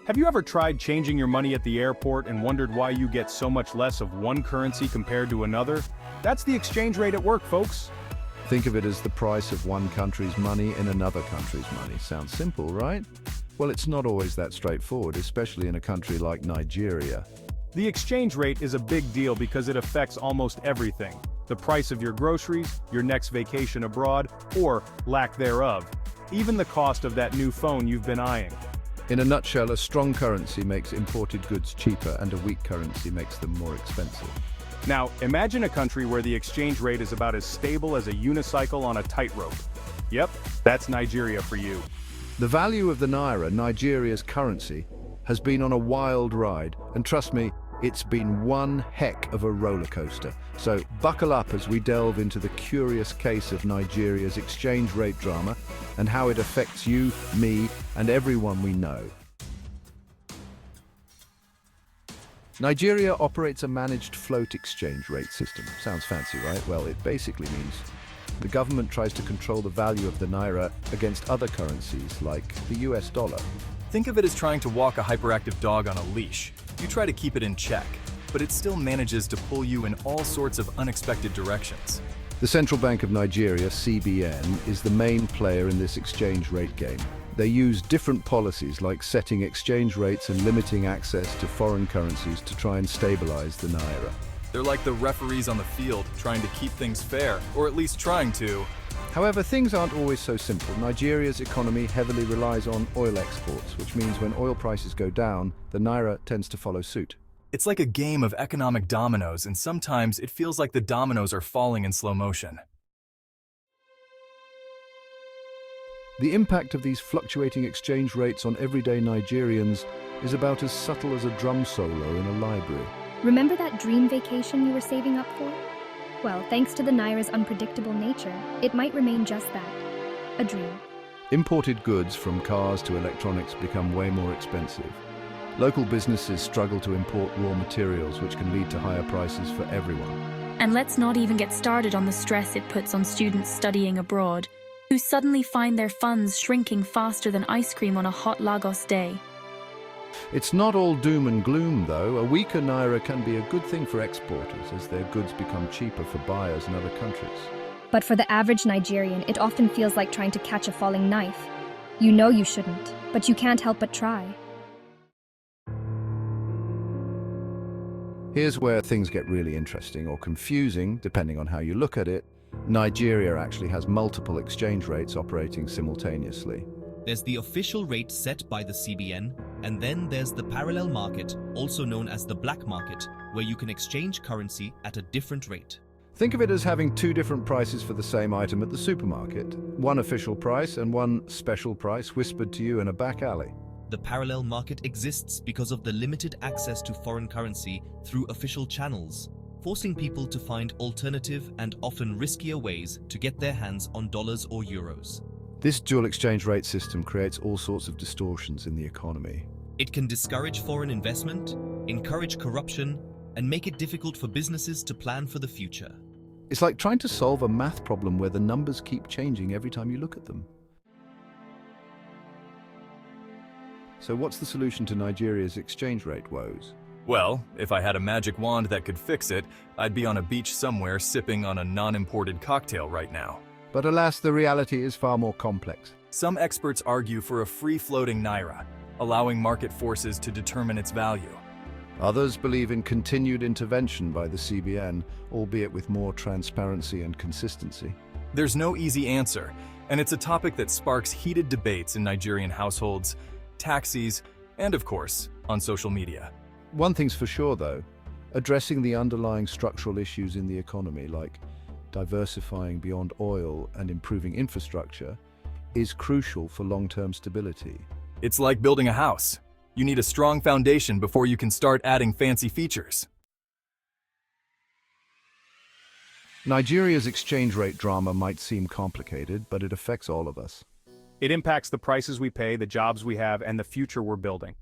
Have you ever tried changing your money at the airport and wondered why you get so much less of one currency compared to another? That's the exchange rate at work, folks. Think of it as the price of one country's money in another country's money. Sounds simple, right? Well, it's not always that straightforward, especially in a country like Nigeria. The exchange rate is a big deal because it affects almost everything. The price of your groceries, your next vacation abroad, or lack thereof. Even the cost of that new phone you've been eyeing. In a nutshell, a strong currency makes imported goods cheaper and a weak currency makes them more expensive. Now, imagine a country where the exchange rate is about as stable as a unicycle on a tightrope. Yep, that's Nigeria for you. The value of the naira, Nigeria's currency, has been on a wild ride, and trust me, it's been one heck of a roller coaster. So buckle up as we delve into the curious case of Nigeria's exchange rate drama and how it affects you, me, and everyone we know. Nigeria operates a managed float exchange rate system. Sounds fancy, right? Well, it basically means the government tries to control the value of the naira against other currencies like the US dollar. Think of it as trying to walk a hyperactive dog on a leash. You try to keep it in check, but it still manages to pull you in all sorts of unexpected directions. The Central Bank of Nigeria, CBN, is the main player in this exchange rate game. They use different policies like setting exchange rates and limiting access to foreign currencies to try and stabilize the naira. They're like the referees on the field, trying to keep things fair, or at least trying to. However, things aren't always so simple. Nigeria's economy heavily relies on oil exports, which means when oil prices go down, the naira tends to follow suit. It's like a game of economic dominoes, and sometimes it feels like the dominoes are falling in slow motion. The impact of these fluctuating exchange rates on everyday Nigerians is about as subtle as a drum solo in a library. Remember that dream vacation you were saving up for? Well, thanks to the naira's unpredictable nature, it might remain just that, a dream. Imported goods from cars to electronics become way more expensive. Local businesses struggle to import raw materials, which can lead to higher prices for everyone. And let's not even get started on the stress it puts on students studying abroad, who suddenly find their funds shrinking faster than ice cream on a hot Lagos day. It's not all doom and gloom, though. A weaker naira can be a good thing for exporters as their goods become cheaper for buyers in other countries. But for the average Nigerian, it often feels like trying to catch a falling knife. You know you shouldn't, but you can't help but try. Here's where things get really interesting or confusing, depending on how you look at it. Nigeria actually has multiple exchange rates operating simultaneously. There's the official rate set by the CBN, and then there's the parallel market, also known as the black market, where you can exchange currency at a different rate. Think of it as having two different prices for the same item at the supermarket. One official price and one special price whispered to you in a back alley. The parallel market exists because of the limited access to foreign currency through official channels, forcing people to find alternative and often riskier ways to get their hands on dollars or euros. This dual exchange rate system creates all sorts of distortions in the economy. It can discourage foreign investment, encourage corruption, and make it difficult for businesses to plan for the future. It's like trying to solve a math problem where the numbers keep changing every time you look at them. So what's the solution to Nigeria's exchange rate woes? Well, if I had a magic wand that could fix it, I'd be on a beach somewhere sipping on a non-imported cocktail right now. But alas, the reality is far more complex. Some experts argue for a free-floating naira, allowing market forces to determine its value. Others believe in continued intervention by the CBN, albeit with more transparency and consistency. There's no easy answer, and it's a topic that sparks heated debates in Nigerian households, taxis, and of course, on social media. One thing's for sure, though, addressing the underlying structural issues in the economy, like diversifying beyond oil and improving infrastructure, is crucial for long-term stability. It's like building a house. You need a strong foundation before you can start adding fancy features. Nigeria's exchange rate drama might seem complicated, but it affects all of us. It impacts the prices we pay, the jobs we have, and the future we're building.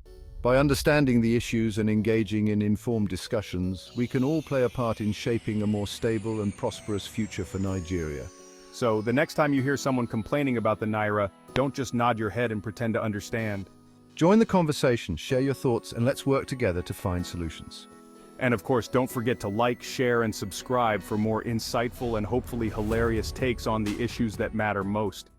By understanding the issues and engaging in informed discussions, we can all play a part in shaping a more stable and prosperous future for Nigeria. So the next time you hear someone complaining about the naira, don't just nod your head and pretend to understand. Join the conversation, share your thoughts, and let's work together to find solutions. And of course, don't forget to like, share, and subscribe for more insightful and hopefully hilarious takes on the issues that matter most.